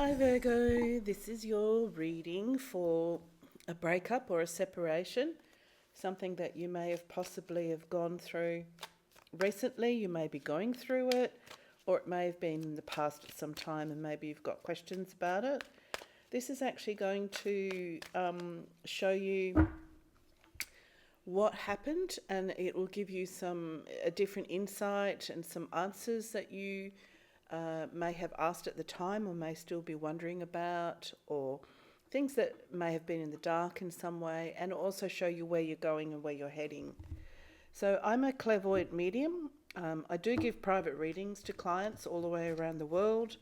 Hi Virgo, this is your reading for a breakup or a separation, something that you may have possibly have gone through recently, you may be going through it, or it may have been in the past at some time and maybe you've got questions about it. This is actually going to show you what happened, and it will give you a different insight and some answers that you may have asked at the time or may still be wondering about, or things that may have been in the dark in some way, and also show you where you're going and where you're heading. So I'm a clairvoyant medium. I do give private readings to clients all the way around the world.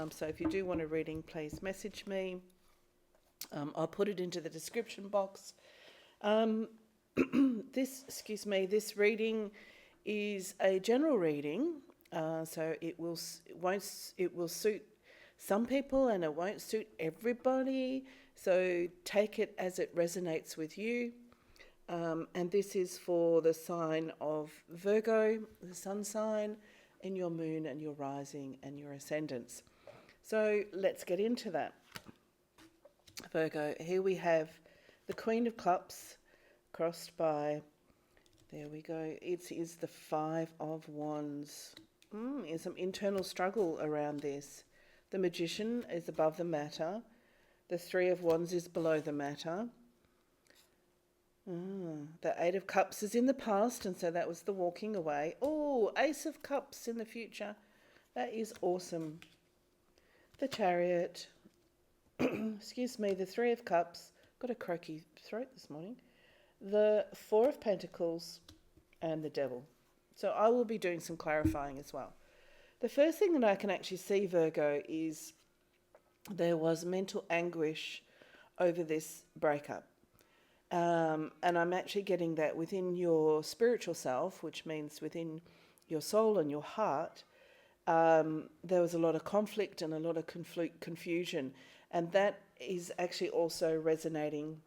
So if you do want a reading, please message me. I'll put it into the description box. This reading is a general reading. So it will suit some people and it won't suit everybody. So take it as it resonates with you. And this is for the sign of Virgo, the sun sign, and your moon and your rising and your ascendants. So let's get into that. Virgo, here we have the Queen of Cups crossed by, there we go, it is the Five of Wands. There's some internal struggle around this. The Magician is above the matter. The Three of Wands is below the matter. The Eight of Cups is in the past, and so that was the walking away. Oh, Ace of Cups in the future. That is awesome. The Chariot. The Three of Cups. Got a croaky throat this morning. The Four of Pentacles and the Devil. So I will be doing some clarifying as well. The first thing that I can actually see, Virgo, is there was mental anguish over this breakup. And I'm actually getting that within your spiritual self, which means within your soul and your heart, there was a lot of conflict and a lot of confusion. And that is actually also resonating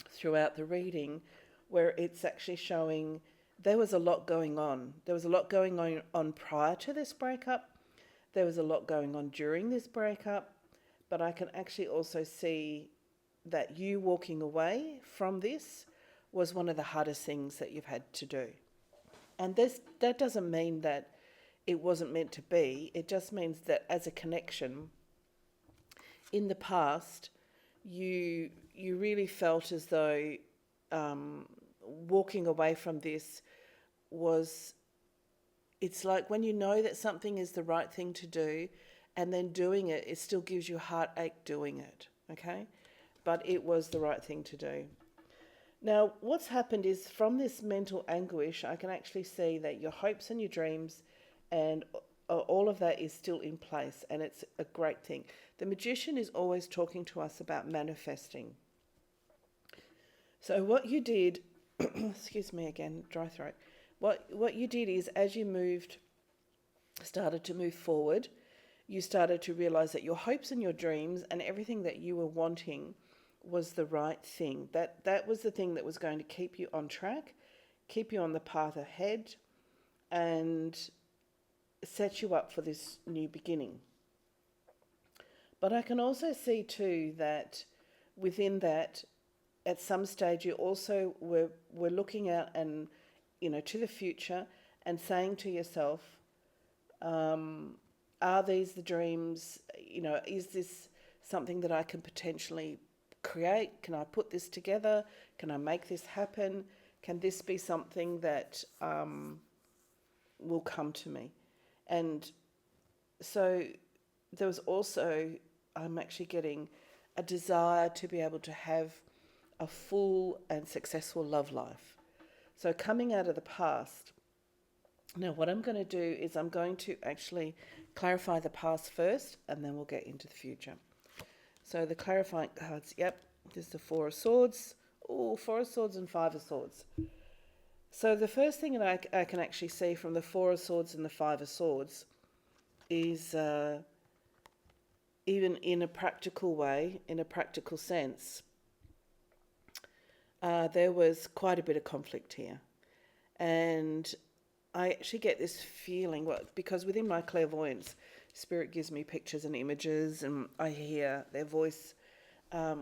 throughout the reading, where it's actually showing there was a lot going on. There was a lot going on prior to this breakup. There was a lot going on during this breakup. But I can actually also see that you walking away from this was one of the hardest things that you've had to do. And that doesn't mean that it wasn't meant to be. It just means that as a connection, in the past, you really felt as though walking away from this it's like when you know that something is the right thing to do and then doing it, it still gives you heartache doing it, okay? But it was the right thing to do. Now, what's happened is from this mental anguish, I can actually see that your hopes and your dreams and all of that is still in place, and it's a great thing. The Magician is always talking to us about manifesting. So what you did, excuse me again, dry throat. What you did is as you started to move forward, you started to realize that your hopes and your dreams and everything that you were wanting was the right thing. That was the thing that was going to keep you on track, keep you on the path ahead, and set you up for this new beginning. But I can also see too that within that, at some stage, you also were looking out and, to the future and saying to yourself, are these the dreams? Is this something that I can potentially create? Can I put this together? Can I make this happen? Can this be something that will come to me? And so there was also, I'm actually getting a desire to be able to have a full and successful love life. So coming out of the past, now what I'm going to do is I'm going to actually clarify the past first, and then we'll get into the future. So the clarifying cards, there's the Four of Swords. Oh, Four of Swords and Five of Swords. So the first thing that I can actually see from the Four of Swords and the Five of Swords is even in a practical way, in a practical sense, there was quite a bit of conflict here. And I actually get this feeling, well, because within my clairvoyance, spirit gives me pictures and images, and I hear their voice,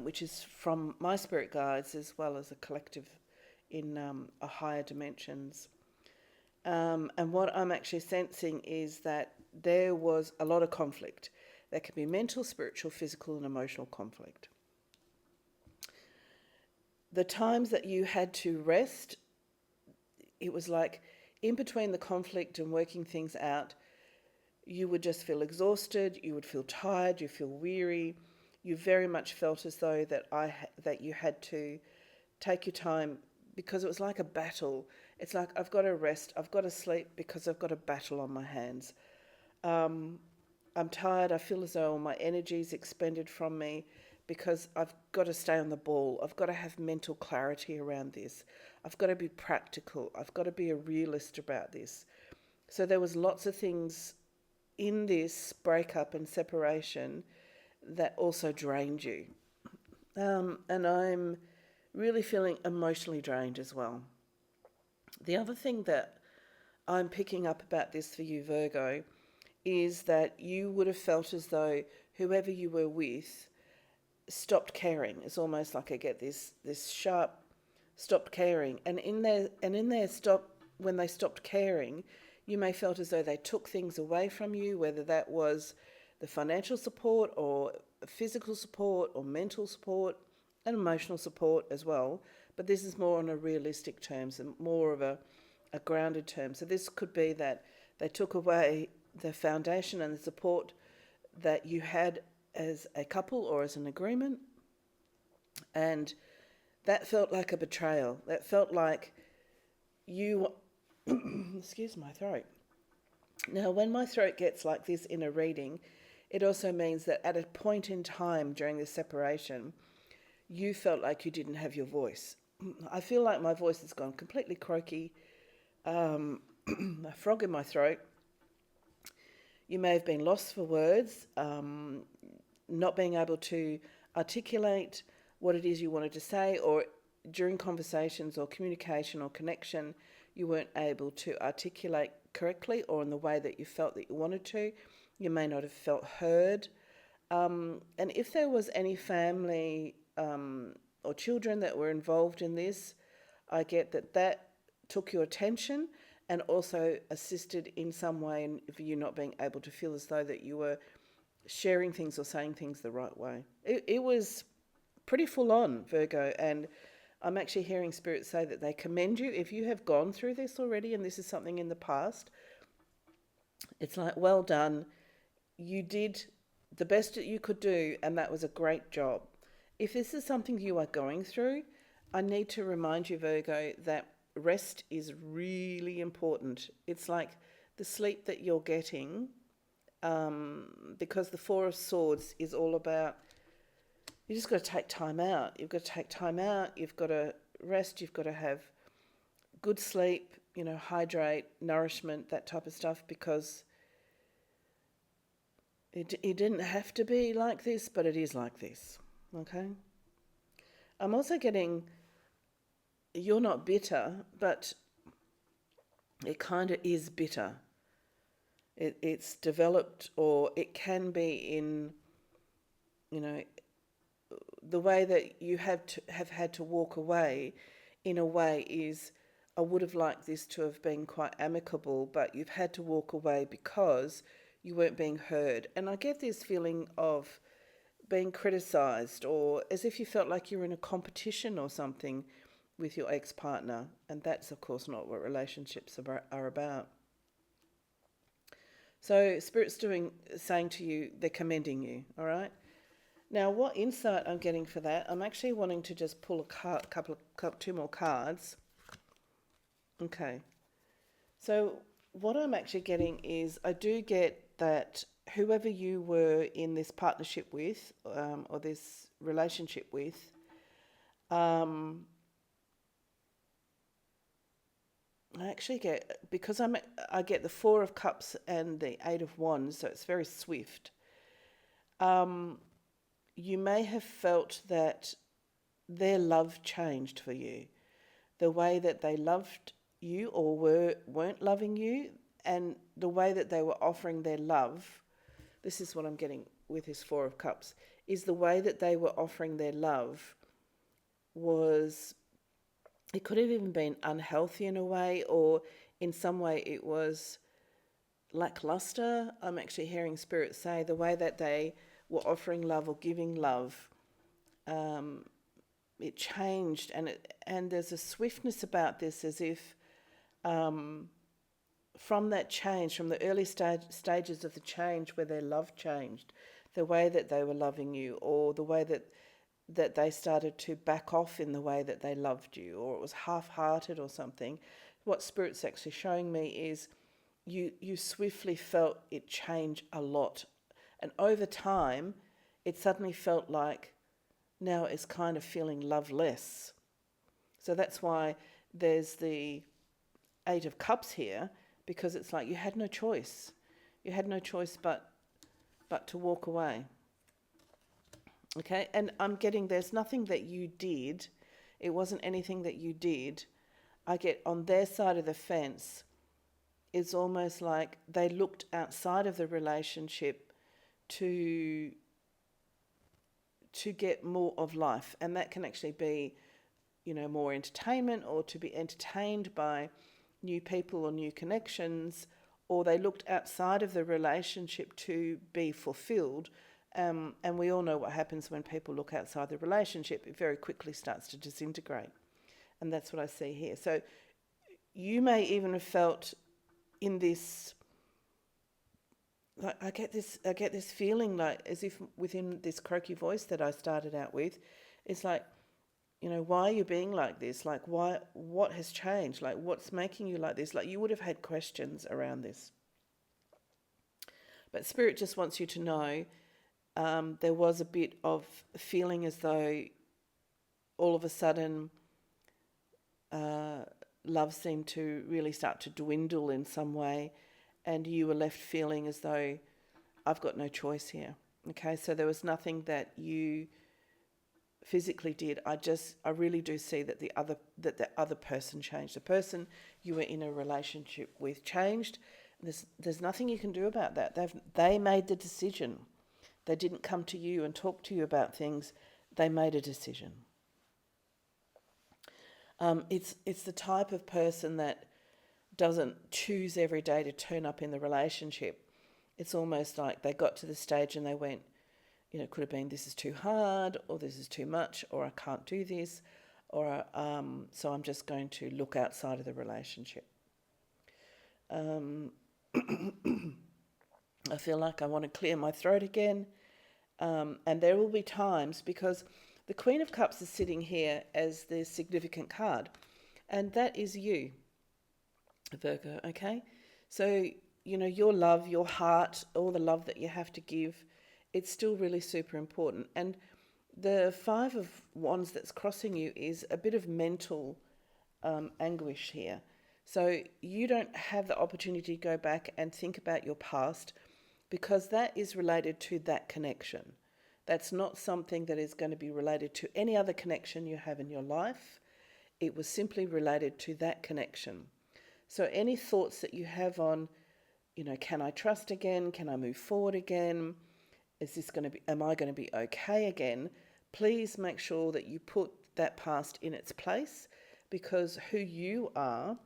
which is from my spirit guides as well as a collective in a higher dimensions. And what I'm actually sensing is that there was a lot of conflict. There can be mental, spiritual, physical, and emotional conflict. The times that you had to rest, it was like in between the conflict and working things out, you would just feel exhausted, you would feel tired, you feel weary. You very much felt as though that you had to take your time because it was like a battle. It's like I've got to rest, I've got to sleep because I've got a battle on my hands. I'm tired, I feel as though all my energy is expended from me because I've got to stay on the ball. I've got to have mental clarity around this. I've got to be practical. I've got to be a realist about this. So there was lots of things in this breakup and separation that also drained you. And I'm really feeling emotionally drained as well. The other thing that I'm picking up about this for you, Virgo, is that you would have felt as though whoever you were with stopped caring. It's almost like I get this sharp stopped caring, and in their stop when they stopped caring, you may felt as though they took things away from you, whether that was the financial support or physical support or mental support and emotional support as well. But this is more on a realistic terms and more of a grounded term. So this could be that they took away the foundation and the support that you had as a couple or as an agreement, and that felt like a betrayal. That felt like you excuse my throat. Now, when my throat gets like this in a reading, it also means that at a point in time during this separation, you felt like you didn't have your voice. I feel like my voice has gone completely croaky, a frog in my throat. You may have been lost for words, not being able to articulate what it is you wanted to say, or during conversations or communication or connection, you weren't able to articulate correctly or in the way that you felt that you wanted to. You may not have felt heard. And if there was any family or children that were involved in this, I get that took your attention and also assisted in some way in you not being able to feel as though that you were sharing things or saying things the right way. It was pretty full on, Virgo, and I'm actually hearing Spirit say that they commend you. If you have gone through this already and this is something in the past, it's like, well done. You did the best that you could do, and that was a great job. If this is something you are going through, I need to remind you, Virgo, that rest is really important. It's like the sleep that you're getting, because the Four of Swords is all about, you just got to take time out. You've got to take time out. You've got to rest. You've got to have good sleep, hydrate, nourishment, that type of stuff, because it didn't have to be like this, but it is like this, okay? I'm also getting, you're not bitter, but it kind of is bitter. It's developed, or it can be in, the way that you have had to walk away, in a way, is I would have liked this to have been quite amicable, but you've had to walk away because you weren't being heard. And I get this feeling of being criticised, or as if you felt like you're in a competition or something with your ex-partner. And that's, of course, not what relationships are about. So Spirit's saying to you, they're commending you, all right? Now, what insight I'm getting for that, I'm actually wanting to just pull two more cards. Okay. So what I'm actually getting is, I do get that whoever you were in this partnership with, or this relationship with, I actually get, because I get the Four of Cups and the Eight of Wands, so it's very swift. You may have felt that their love changed for you. The way that they loved you or weren't loving you, and the way that they were offering their love, this is what I'm getting with this Four of Cups, is the way that they were offering their love was, it could have even been unhealthy in a way, or in some way it was lackluster. I'm actually hearing Spirit say the way that they were offering love or giving love, it changed, and there's a swiftness about this, as if from that change, from the early stages of the change where their love changed, the way that they were loving you, or the way that they started to back off in the way that they loved you, or it was half-hearted or something. What Spirit's actually showing me is you swiftly felt it change a lot. And over time, it suddenly felt like now it's kind of feeling loveless. So that's why there's the Eight of Cups here, because it's like you had no choice. You had no choice but to walk away. Okay, and I'm getting there's nothing that you did. It wasn't anything that you did. I get on their side of the fence, it's almost like they looked outside of the relationship to get more of life. And that can actually be, more entertainment, or to be entertained by new people or new connections, or they looked outside of the relationship to be fulfilled. And we all know what happens when people look outside the relationship. It very quickly starts to disintegrate. And that's what I see here. So you may even have felt in this, like I get this feeling like as if within this croaky voice that I started out with, it's like, why are you being like this? Like, what has changed? Like, what's making you like this? Like, you would have had questions around this. But Spirit just wants you to know there was a bit of feeling as though all of a sudden love seemed to really start to dwindle in some way, and you were left feeling as though I've got no choice here. Okay, so there was nothing that you physically did. I really do see that the other person changed. The person you were in a relationship with changed. There's nothing you can do about that. They made the decision. They didn't come to you and talk to you about things. They made a decision. It's the type of person that doesn't choose every day to turn up in the relationship. It's almost like they got to the stage and they went, it could have been this is too hard, or this is too much, or I can't do this, or so I'm just going to look outside of the relationship. I feel like I want to clear my throat again, and there will be times, because the Queen of Cups is sitting here as the significant card, and that is you, Virgo, okay? So, your love, your heart, all the love that you have to give, it's still really super important. And the Five of Wands that's crossing you is a bit of mental anguish here. So you don't have the opportunity to go back and think about your past, because that is related to that connection. That's not something that is going to be related to any other connection you have in your life. It was simply related to that connection. So any thoughts that you have on, can I trust again? Can I move forward again? Am I going to be okay again? Please make sure that you put that past in its place, because who you are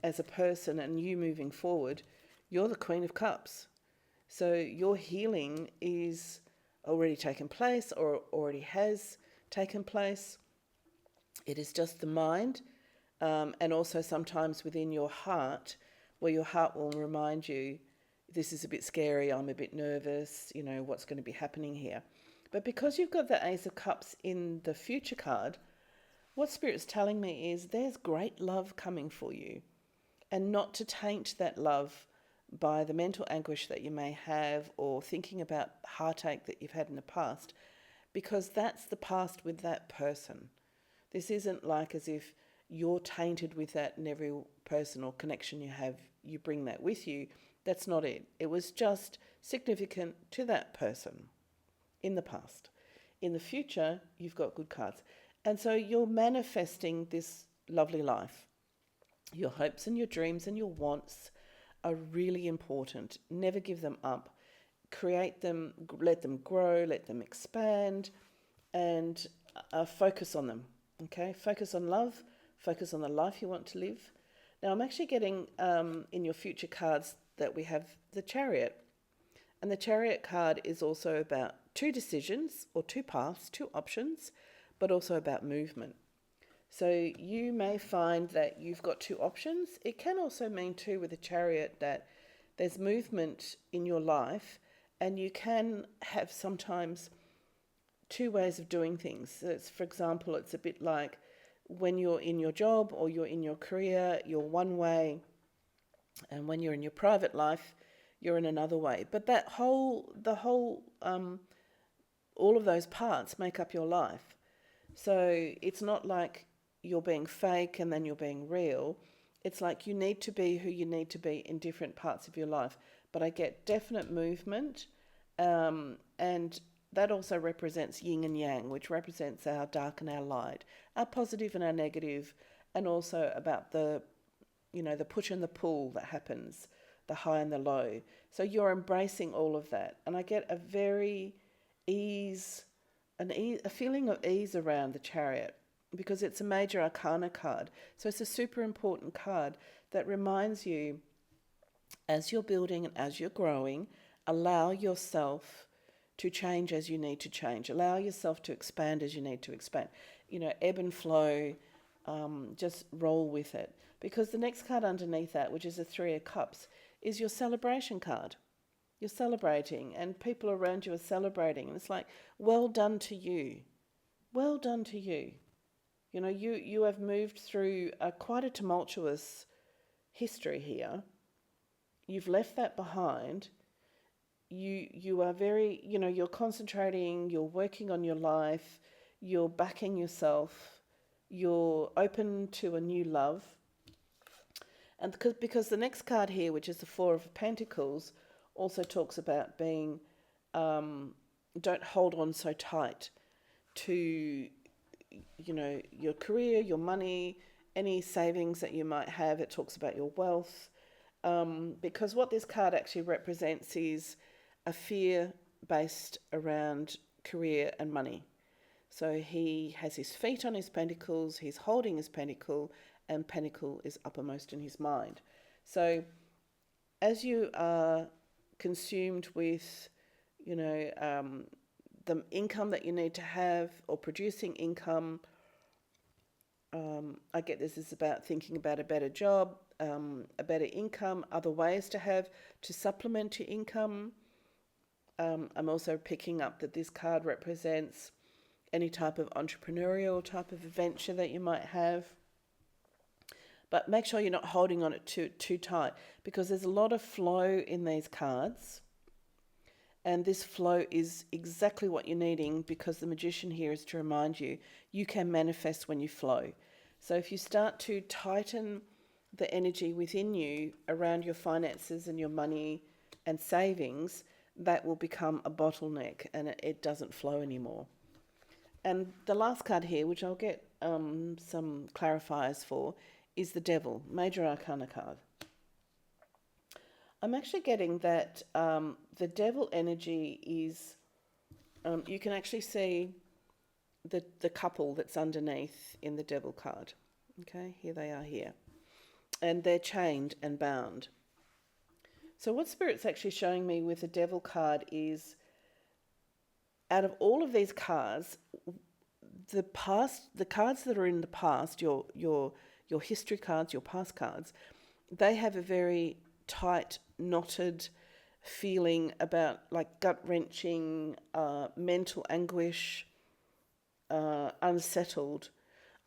as a person and you moving forward, you're the Queen of Cups. So your healing is already taken place, or already has taken place. It is just the mind, and also sometimes within your heart, where your heart will remind you, this is a bit scary, I'm a bit nervous, what's going to be happening here. But because you've got the Ace of Cups in the future card, what Spirit's telling me is there's great love coming for you, and not to taint that love by the mental anguish that you may have, or thinking about heartache that you've had in the past, because that's the past with that person. This isn't like as if you're tainted with that, and every person or connection you have, you bring that with you. That's not it. It was just significant to that person in the past. In the future, you've got good cards. And so you're manifesting this lovely life. Your hopes and your dreams and your wants are really important. Never give them up. Create them, let them grow, let them expand, and focus on them. Okay, focus on love, focus on the life you want to live. Now, I'm actually getting in your future cards that we have the Chariot. And the Chariot card is also about two decisions or two paths, two options, but also about movement. So you may find that you've got two options. It can also mean too with the Chariot that there's movement in your life, and you can have sometimes two ways of doing things. So it's, for example, it's a bit like when you're in your job or you're in your career, you're one way, and when you're in your private life, you're in another way. But all of those parts make up your life. So it's not like you're being fake and then you're being real. It's like you need to be who you need to be in different parts of your life. But I get definite movement, and that also represents yin and yang, which represents our dark and our light, our positive and our negative, and also about the push and the pull that happens, the high and the low. So you're embracing all of that. And I get a very a feeling of ease around the Chariot because it's a major arcana card. So it's a super important card that reminds you, as you're building and as you're growing, allow yourself to change as you need to change. Allow yourself to expand as you need to expand. Ebb and flow, just roll with it. Because the next card underneath that, which is the Three of Cups, is your celebration card. You're celebrating and people around you are celebrating. And it's like, well done to you. Well done to you. You have moved through quite a tumultuous history here. You've left that behind. You are very, you're concentrating, you're working on your life, you're backing yourself, you're open to a new love. And because the next card here, which is the Four of Pentacles, also talks about being, don't hold on so tight to, your career, your money, any savings that you might have. It talks about your wealth. Because what this card actually represents is a fear based around career and money. So he has his feet on his pentacles, he's holding his pentacle, and pentacle is uppermost in his mind. So as you are consumed with, the income that you need to have or producing income, I get this is about thinking about a better job, a better income, other ways to supplement your income. I'm also picking up that this card represents any type of entrepreneurial type of venture that you might have. But make sure you're not holding on it too tight, because there's a lot of flow in these cards. And this flow is exactly what you're needing, because the Magician here is to remind you, you can manifest when you flow. So if you start to tighten the energy within you around your finances and your money and savings, that will become a bottleneck and it doesn't flow anymore. And the last card here, which I'll get some clarifiers for, is the Devil, Major Arcana card. I'm actually getting that the Devil energy is, you can actually see the couple that's underneath in the Devil card. Okay, here they are here. And they're chained and bound. So what Spirit's actually showing me with the Devil card is, out of all of these cards, the cards that are in the past, your history cards, your past cards, they have a very tight, knotted feeling about like gut-wrenching, mental anguish, unsettled.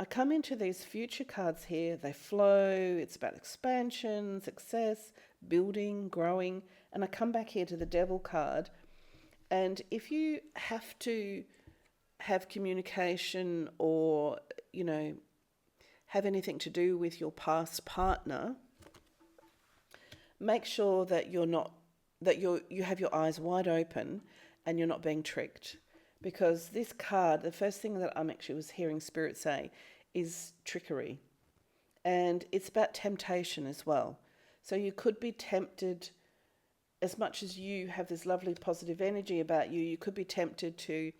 I come into these future cards here, they flow, it's about expansion, success, building, growing, and I come back here to the Devil card, and if you have to have communication or, have anything to do with your past partner, make sure that you have your eyes wide open and you're not being tricked. Because this card, the first thing that was hearing Spirit say is trickery. And it's about temptation as well. So you could be tempted, as much as you have this lovely positive energy about you, you could be tempted to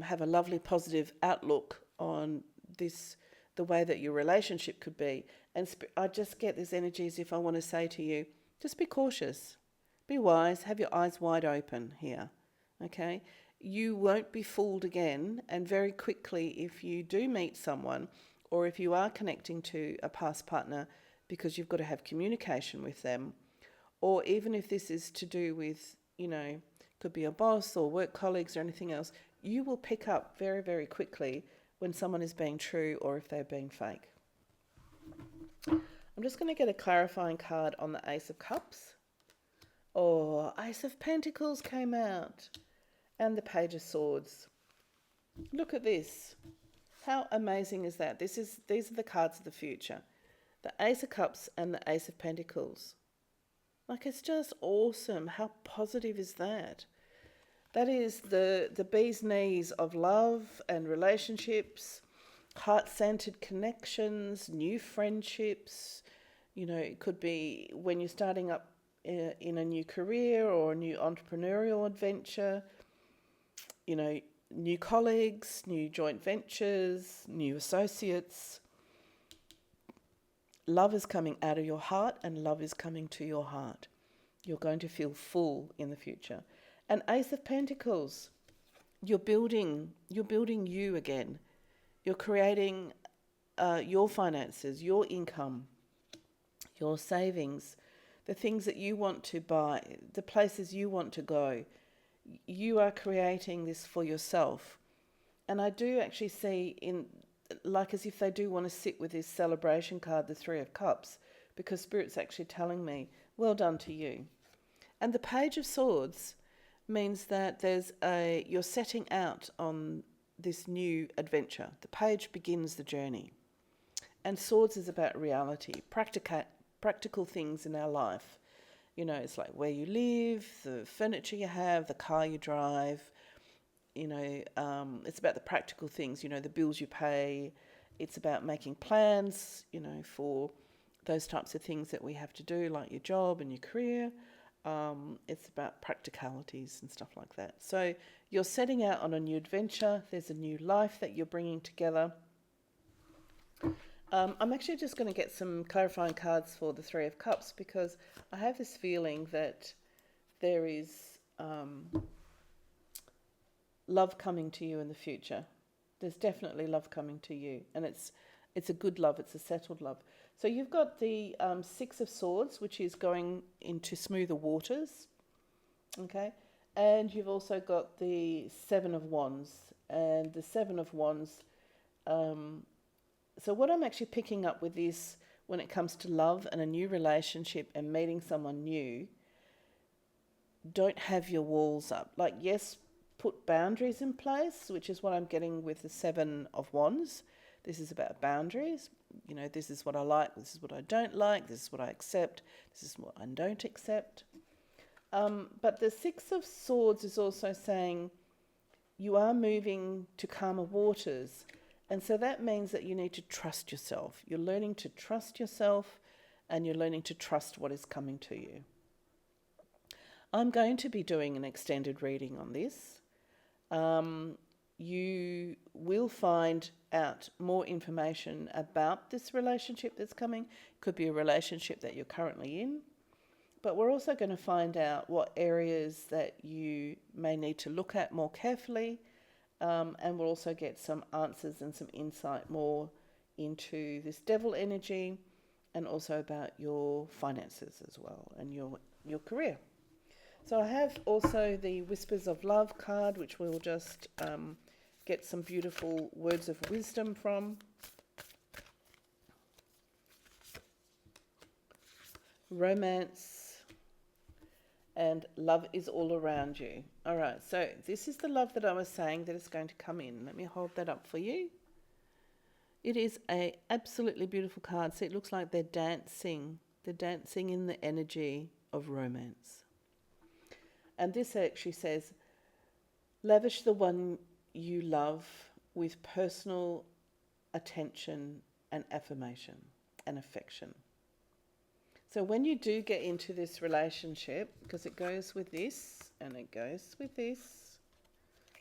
have a lovely positive outlook on this, the way that your relationship could be. And I just get this energy as if I want to say to you, just be cautious, be wise, have your eyes wide open here, okay? You won't be fooled again, and very quickly if you do meet someone, or if you are connecting to a past partner, because you've got to have communication with them, or even if this is to do with, could be a boss or work colleagues or anything else, you will pick up very, very quickly when someone is being true or if they're being fake. I'm just going to get a clarifying card on the Ace of Cups. Oh, Ace of Pentacles came out. And the Page of Swords. Look at this. How amazing is that? These are the cards of the future. The Ace of Cups and the Ace of Pentacles. Like, it's just awesome. How positive is that? That is the bee's knees of love and relationships, heart-centered connections, new friendships. It could be when you're starting up in a new career or a new entrepreneurial adventure, new colleagues, new joint ventures, new associates. Love is coming out of your heart and love is coming to your heart. You're going to feel full in the future. And Ace of Pentacles, you're building you again. You're creating your finances, your income, your savings, the things that you want to buy, the places you want to go. You are creating this for yourself. And I do actually see as if they do want to sit with this celebration card, the Three of Cups, because Spirit's actually telling me, well done to you. And the Page of Swords means that you're setting out on this new adventure. The page begins the journey. And Swords is about reality, practical things in our life. It's like where you live, the furniture you have, the car you drive. It's about the practical things, the bills you pay. It's about making plans, for those types of things that we have to do, like your job and your career. It's about practicalities and stuff like that. So you're setting out on a new adventure. There's a new life that you're bringing together. I'm actually just going to get some clarifying cards for the Three of Cups, because I have this feeling that there is love coming to you in the future. There's definitely love coming to you, and it's a good love. It's a settled love. So you've got the Six of Swords, which is going into smoother waters, okay? And you've also got the Seven of Wands, and the Seven of Wands. So what I'm actually picking up with this, when it comes to love and a new relationship and meeting someone new, don't have your walls up. Like, yes, put boundaries in place, which is what I'm getting with the Seven of Wands. This is about boundaries. This is what I like, this is what I don't like, this is what I accept, this is what I don't accept. But the Six of Swords is also saying you are moving to calmer waters. And so that means that you need to trust yourself. You're learning to trust yourself, and you're learning to trust what is coming to you. I'm going to be doing an extended reading on this. You will find out more information about this relationship that's coming. It could be a relationship that you're currently in. But we're also going to find out what areas that you may need to look at more carefully. And we'll also get some answers and some insight more into this devil energy, and also about your finances as well, and your career. So I have also the Whispers of Love card, which we'll just get some beautiful words of wisdom from. Romance and love is all around you. All right, so this is the love that I was saying that is going to come in. Let me hold that up for you. It is a absolutely beautiful card. See, it looks like they're dancing. They're dancing in the energy of romance. And this actually says, lavish the one you love with personal attention and affirmation and affection. So when you do get into this relationship, because it goes with this and it goes with this,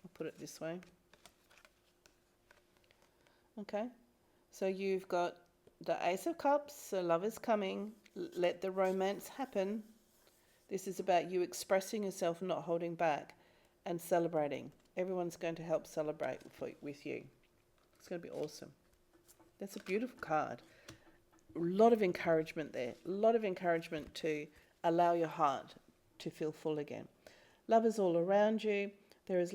I'll put it this way. Okay, so you've got the Ace of Cups, so love is coming. Let the romance happen. This is about you expressing yourself, not holding back, and celebrating. Everyone's going to help celebrate with you. It's going to be awesome. That's a beautiful card. A lot of encouragement there. A lot of encouragement to allow your heart to feel full again. Love is all around you. There is